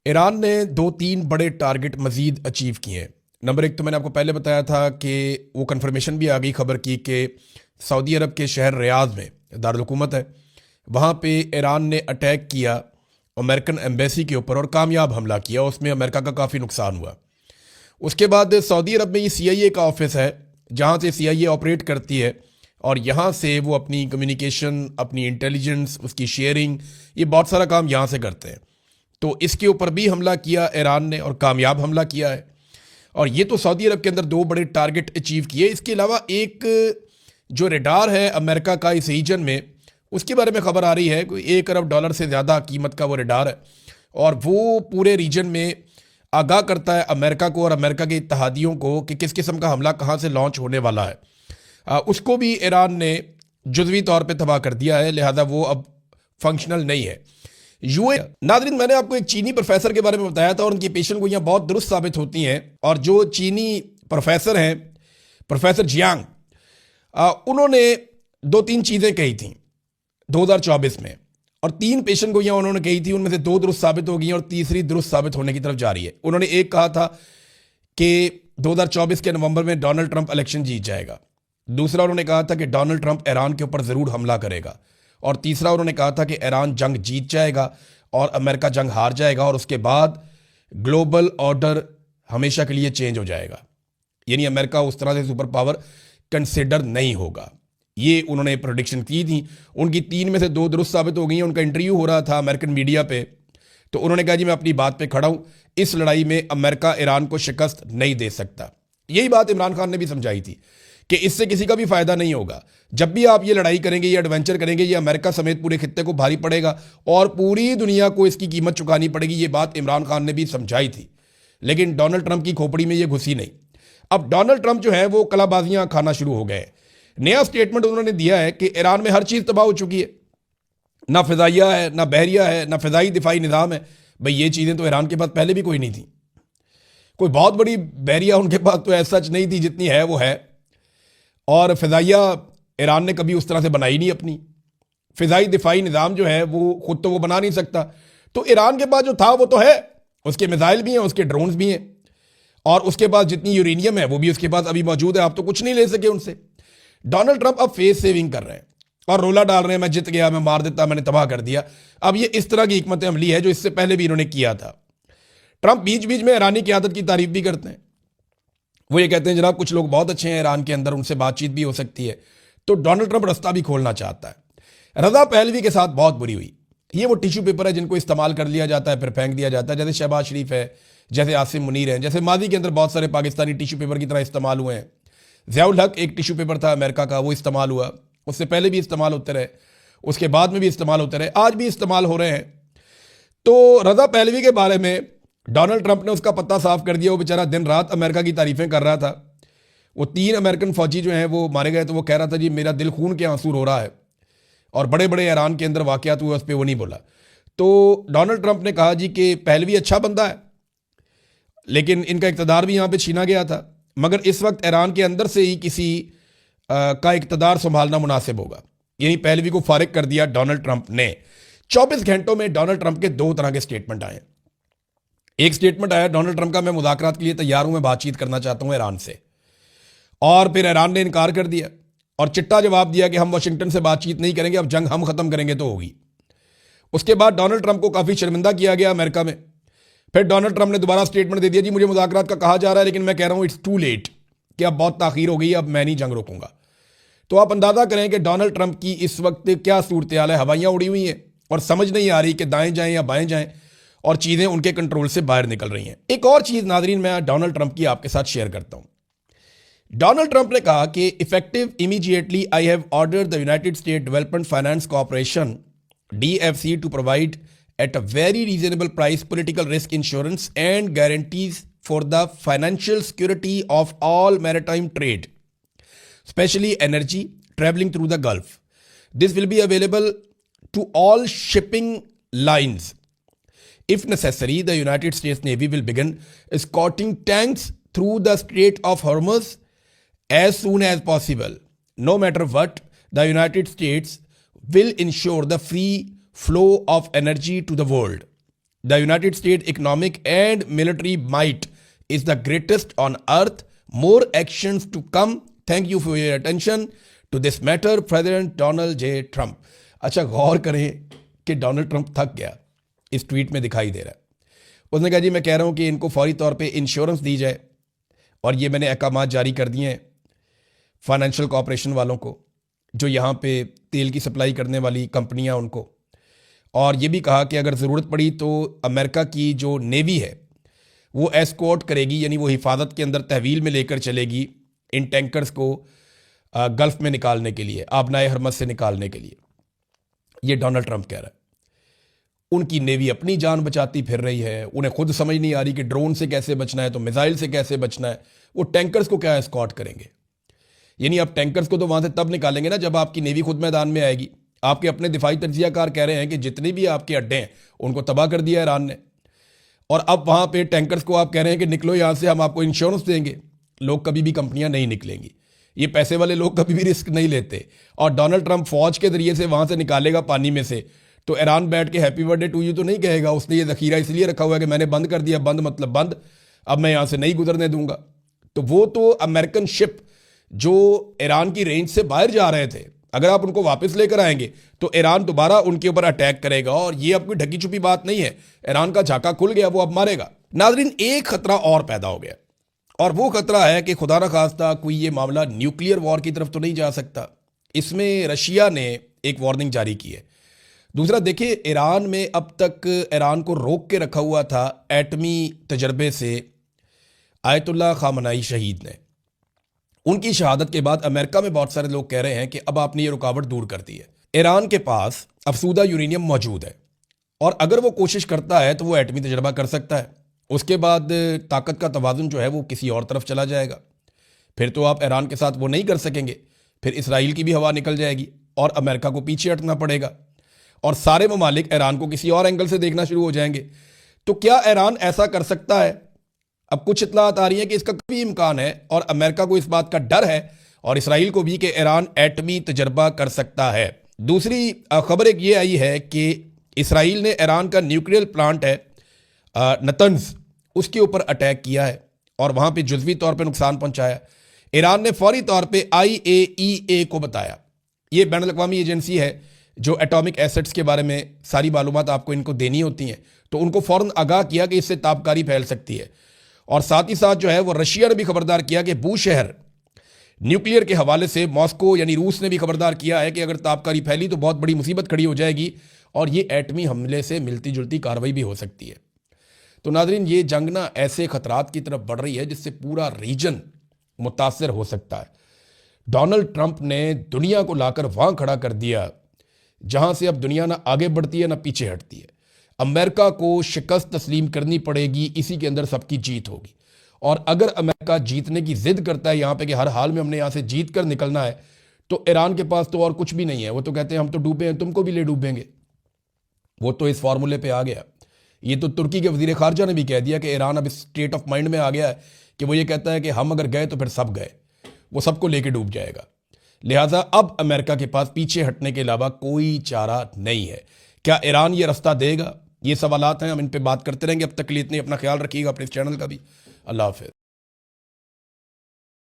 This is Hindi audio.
ईरान ने 2-3 बड़े टारगेट मजीद अचीव किए हैं। नंबर एक तो मैंने आपको पहले बताया था कि वो कन्फर्मेशन भी आ गई खबर की कि सऊदी अरब के शहर रियाद में दारुल हुकूमत है, वहाँ पे ईरान ने अटैक किया अमेरिकन एम्बेसी के ऊपर और कामयाब हमला किया। उसमें अमेरिका का काफ़ी नुकसान हुआ। उसके बाद सऊदी अरब में ये CIA का ऑफिस है जहाँ से CIA ऑपरेट करती है और यहाँ से वो अपनी कम्युनिकेशन, अपनी इंटेलिजेंस, उसकी शेयरिंग, ये बहुत सारा काम यहाँ से करते हैं। तो इसके ऊपर भी हमला किया ईरान ने और कामयाब हमला किया है। और ये तो सऊदी अरब के अंदर 2 बड़े टारगेट अचीव किए। इसके अलावा एक जो रडार है अमेरिका का इस रीजन में, उसके बारे में खबर आ रही है कोई $1 अरब से ज़्यादा कीमत का वो रडार है और वो पूरे रीजन में आगाह करता है अमेरिका को और अमेरिका के इत्तहादियों को कि किस किस्म का हमला कहाँ से लॉन्च होने वाला है। उसको भी ईरान ने जुज़वी तौर पे तबाह कर दिया है, लिहाजा वो अब फंक्शनल नहीं है। नादरीन, मैंने आपको एक चीनी प्रोफेसर के बारे में बताया था और उनकी पेशन गोइयां बहुत दुरुस्त साबित होती हैं। और जो चीनी प्रोफेसर हैं, प्रोफेसर जियांग, उन्होंने 2-3 चीज़ें कही थी 2024 में और 3 पेशन गोइयां उन्होंने कही थी, उनमें से 2 दुरुस्त साबित हो गई और तीसरी दुरुस्त साबित होने की तरफ जा रही है। उन्होंने एक कहा था कि 2024 के नवंबर में डोनाल्ड ट्रंप इलेक्शन जीत जाएगा। दूसरा उन्होंने कहा था कि डोनाल्ड ट्रंप ईरान के ऊपर ज़रूर हमला करेगा। और तीसरा उन्होंने कहा था कि ईरान जंग जीत जाएगा और अमेरिका जंग हार जाएगा और उसके बाद ग्लोबल ऑर्डर हमेशा के लिए चेंज हो जाएगा, यानी अमेरिका उस तरह से सुपर पावर कंसिडर नहीं होगा। ये उन्होंने प्रेडिक्शन की थी। उनकी 3 में से 2 दुरुस्त साबित हो गई। उनका इंटरव्यू हो रहा था अमेरिकन मीडिया पे, तो उन्होंने कहा जी मैं अपनी बात पे खड़ा हूँ, इस लड़ाई में अमेरिका ईरान को शिकस्त नहीं दे सकता। यही बात इमरान खान ने भी समझाई थी कि इससे किसी का भी फायदा नहीं होगा। जब भी आप ये लड़ाई करेंगे, ये एडवेंचर करेंगे, ये अमेरिका समेत पूरे खित्ते को भारी पड़ेगा और पूरी दुनिया को इसकी कीमत चुकानी पड़ेगी। ये बात इमरान खान ने भी समझाई थी, लेकिन डोनाल्ड ट्रंप की खोपड़ी में ये घुसी नहीं। अब डोनाल्ड ट्रंप जो है वो कलाबाजियां खाना शुरू हो गए। नया स्टेटमेंट उन्होंने दिया है कि ईरान में हर चीज़ तबाह हो चुकी है, ना फिजाइया है, ना बहरिया है, ना फिजाई दिफाई निज़ाम है। भाई ये चीज़ें तो ईरान के पास पहले भी कोई नहीं थी। कोई बहुत बड़ी बहरिया उनके पास तो ऐसा सच नहीं थी, जितनी है वो है। और फ़िज़ाइया ईरान ने कभी उस तरह से बनाई नहीं अपनी। फ़िज़ाई दिफाई निज़ाम जो है वो खुद तो वो बना नहीं सकता। तो ईरान के पास जो था वो तो है, उसके मिसाइल भी हैं, उसके ड्रोन्स भी हैं और उसके पास जितनी यूरेनियम है वो भी उसके पास अभी मौजूद है। आप तो कुछ नहीं ले सके उनसे। डोनाल्ड ट्रंप अब फेस सेविंग कर रहे हैं और रोला डाल रहे हैं, मैं जीत गया, मैं मार देता, मैंने तबाह कर दिया। अब ये इस तरह की हिकमत अमली है जो इससे पहले भी इन्होंने किया था। ट्रंप बीच बीच में ईरानी क़यादत की तारीफ भी करते हैं। वो ये कहते हैं जनाब कुछ लोग बहुत अच्छे हैं ईरान के अंदर, उनसे बातचीत भी हो सकती है। तो डोनाल्ड ट्रंप रास्ता भी खोलना चाहता है। रज़ा पहलवी के साथ बहुत बुरी हुई। ये वो टिश्यू पेपर है जिनको इस्तेमाल कर लिया जाता है फिर फेंक दिया जाता है, जैसे शहबाज शरीफ है, जैसे आसिम मुनीर हैं, जैसे मादी के अंदर बहुत सारे पाकिस्तानी टिश्यू पेपर की तरह इस्तेमाल हुए हैं। ज़ियाउल हक एक टिश्यू पेपर था अमेरिका का, वो इस्तेमाल हुआ। उससे पहले भी इस्तेमाल होते रहे, उसके बाद में भी इस्तेमाल होते रहे, आज भी इस्तेमाल हो रहे हैं। तो रज़ा पहलवी के बारे में डोनाल्ड ट्रंप ने उसका पत्ता साफ कर दिया। वो बेचारा दिन रात अमेरिका की तारीफें कर रहा था। वो 3 अमेरिकन फौजी जो हैं वो मारे गए, तो वो कह रहा था जी मेरा दिल खून के आंसू रो रहा है और बड़े बड़े ईरान के अंदर वाक़यात हुए, उस पर वो नहीं बोला। तो डोनाल्ड ट्रंप ने कहा जी कि पहलवी अच्छा बंदा है, लेकिन इनका इक़्तिदार भी यहाँ पे छीना गया था, मगर इस वक्त ईरान के अंदर से ही किसी का इक़्तिदार संभालना मुनासिब होगा। यही पहलवी को फारिग कर दिया डोनाल्ड ट्रंप ने। 24 घंटों में डोनाल्ड ट्रंप के 2 तरह के स्टेटमेंट आए। एक स्टेटमेंट आया डोनाल्ड ट्रंप का, मैं मुज़ाकरात के लिए तैयार हूं, मैं बातचीत करना चाहता हूं ईरान से। और फिर ईरान ने इनकार कर दिया और चिट्टा जवाब दिया कि हम वाशिंगटन से बातचीत नहीं करेंगे, अब जंग हम ख़त्म करेंगे तो होगी। उसके बाद डोनाल्ड ट्रंप को काफ़ी शर्मिंदा किया गया अमेरिका में। फिर डोनाल्ड ट्रंप ने दोबारा स्टेटमेंट दे दिया जी मुझे मुज़ाकरात का कहा जा रहा है, लेकिन मैं कह रहा हूं इट्स टू लेट, कि अब बहुत ताख़ीर हो गई, अब मैं नहीं जंग रोकूंगा। तो आप अंदाज़ा करें कि डोनाल्ड ट्रंप की इस वक्त क्या सूरत हाल है। हवाइयाँ उड़ी हुई हैं और समझ नहीं आ रही कि दाएँ जाएँ या बाएँ जाएँ और चीज़ें उनके कंट्रोल से बाहर निकल रही हैं। एक और चीज़ नाज़रीन मैं डोनाल्ड ट्रंप की आपके साथ शेयर करता हूं। डोनाल्ड ट्रंप ने कहा कि effective immediately I have ordered the United State Development Finance Corporation DFC to provide at a very reasonable price political risk insurance and guarantees for the financial security of all maritime trade, specially energy traveling through the Gulf. This will be available to all shipping lines. If necessary, the United States Navy will begin escorting tanks through the Strait of Hormuz as soon as possible. No matter what, the United States will ensure the free flow of energy to the world. The United State economic and military might is the greatest on earth, more actions to come, thank you for your attention to this matter, President Donald J Trump. अच्छा, गौर करें कि डोनाल्ड ट्रंप थक गया, इस ट्वीट में दिखाई दे रहा है। उसने कहा जी मैं कह रहा हूं कि इनको फौरी तौर पे इंश्योरेंस दी जाए, और ये मैंने अहकाम जारी कर दिए हैं फाइनेंशियल कॉर्पोरेशन वालों को, जो यहाँ पे तेल की सप्लाई करने वाली कंपनियाँ उनको, और ये भी कहा कि अगर ज़रूरत पड़ी तो अमेरिका की जो नेवी है वो एस्कॉर्ट करेगी, यानी वो हिफाजत के अंदर तहवील में लेकर चलेगी इन टैंकर्स को गल्फ में निकालने के लिए, आबनाए हरमज से निकालने के लिए। ये डोनाल्ड ट्रंप कह रहा है। उनकी नेवी अपनी जान बचाती फिर रही है, उन्हें खुद समझ नहीं आ रही कि ड्रोन से कैसे बचना है, तो मिसाइल से कैसे बचना है, वो टैंकर्स को क्या एस्कॉर्ट करेंगे। यानी आप टैंकर्स को तो वहां से तब निकालेंगे ना जब आपकी नेवी खुद मैदान में आएगी। आपके अपने दिफाई तजियाकार कह रहे हैं कि जितने भी आपके अड्डे हैं उनको तबाह कर दिया ईरान ने, और अब वहां पे टैंकर्स को आप कह रहे हैं कि निकलो यहां से, हम आपको इंश्योरेंस देंगे। लोग कभी भी, कंपनियां नहीं निकलेंगी, ये पैसे वाले लोग कभी भी रिस्क नहीं लेते। और डोनाल्ड ट्रंप फौज के जरिए से वहां से निकालेगा पानी में से, तो ईरान बैठ के हैप्पी बर्थडे टू यू तो नहीं कहेगा। उसने ये जखीरा इसलिए रखा हुआ है कि मैंने बंद कर दिया, बंद मतलब बंद, अब मैं यहां से नहीं गुजरने दूंगा। तो वो तो अमेरिकन शिप जो ईरान की रेंज से बाहर जा रहे थे, अगर आप उनको वापस लेकर आएंगे तो ईरान दोबारा उनके ऊपर अटैक करेगा, और ये अब कोई ढकी छुपी बात नहीं है। ईरान का झाका खुल गया, वो अब मारेगा। नाजरीन, एक खतरा और पैदा हो गया, और वो खतरा है कि खुदा न खास्ता कोई ये मामला न्यूक्लियर वॉर की तरफ तो नहीं जा सकता। इसमें रशिया ने एक वार्निंग जारी की है। दूसरा, देखिए, ईरान में अब तक ईरान को रोक के रखा हुआ था एटमी तजर्बे से आयतुल्लाह खामनाई शहीद ने। उनकी शहादत के बाद अमेरिका में बहुत सारे लोग कह रहे हैं कि अब आपने ये रुकावट दूर कर दी है। ईरान के पास अफसूदा यूरेनियम मौजूद है, और अगर वो कोशिश करता है तो वो एटमी तजर्बा कर सकता है। उसके बाद ताकत का तवाज़ुन जो है वो किसी और तरफ चला जाएगा। फिर तो आप ईरान के साथ वो नहीं कर सकेंगे, फिर इसराइल की भी हवा निकल जाएगी और अमेरिका को पीछे हटना पड़ेगा, और सारे ममालिक ईरान को किसी और एंगल से देखना शुरू हो जाएंगे। तो क्या ईरान ऐसा कर सकता है? अब कुछ इत्तलात आ रही है कि इसका काफ़ी इम्कान है, और अमेरिका को इस बात का डर है और इसराइल को भी कि ईरान एटमी तजर्बा कर सकता है। दूसरी खबर एक ये आई है कि इसराइल ने ईरान का न्यूक्लियर प्लांट है नतंज, उसके ऊपर अटैक किया है और वहाँ पे जुज़वी तौर पे नुकसान पहुँचाया। ईरान ने फौरी तौर पे IAEA को बताया, ये बैनुल-अक़वामी एजेंसी है जो एटॉमिक एसेट्स के बारे में सारी मालूमात आपको इनको देनी होती हैं, तो उनको फ़ौरन आगाह किया कि इससे ताबकारी फैल सकती है। और साथ ही साथ जो है वो रशिया ने भी खबरदार किया कि बूशहर न्यूक्लियर के हवाले से मॉस्को यानी रूस ने भी खबरदार किया है कि अगर ताबकारी फैली तो बहुत बड़ी मुसीबत खड़ी हो जाएगी, और ये एटमी हमले से मिलती जुलती कार्रवाई भी हो सकती है। तो नाजरीन, ये जंग ना ऐसे खतरात की तरफ बढ़ रही है जिससे पूरा रीजन मुतासर हो सकता है। डोनाल्ड ट्रंप ने दुनिया को लाकर वहां खड़ा कर दिया जहां से अब दुनिया ना आगे बढ़ती है ना पीछे हटती है। अमेरिका को शिकस्त तस्लीम करनी पड़ेगी, इसी के अंदर सबकी जीत होगी। और अगर अमेरिका जीतने की जिद करता है यहाँ पे कि हर हाल में हमने यहाँ से जीत कर निकलना है, तो ईरान के पास तो और कुछ भी नहीं है। वो तो कहते हैं हम तो डूबे हैं, तुमको भी ले डूबेंगे। वो तो इस फार्मूले पे आ गया। ये तो तुर्की के वजीर खारजा ने भी कह दिया कि ईरान अब इस स्टेट ऑफ माइंड में आ गया है कि वो ये कहता है कि हम अगर गए तो फिर सब गए, वो सबको लेके डूब जाएगा। लिहाजा अब अमेरिका के पास पीछे हटने के अलावा कोई चारा नहीं है। क्या ईरान ये रास्ता देगा? ये सवालात हैं, हम इन पे बात करते रहेंगे। अब तक के लिए इतने, अपना ख्याल रखिएगा, अपने इस चैनल का भी। अल्लाह हाफ़िज़।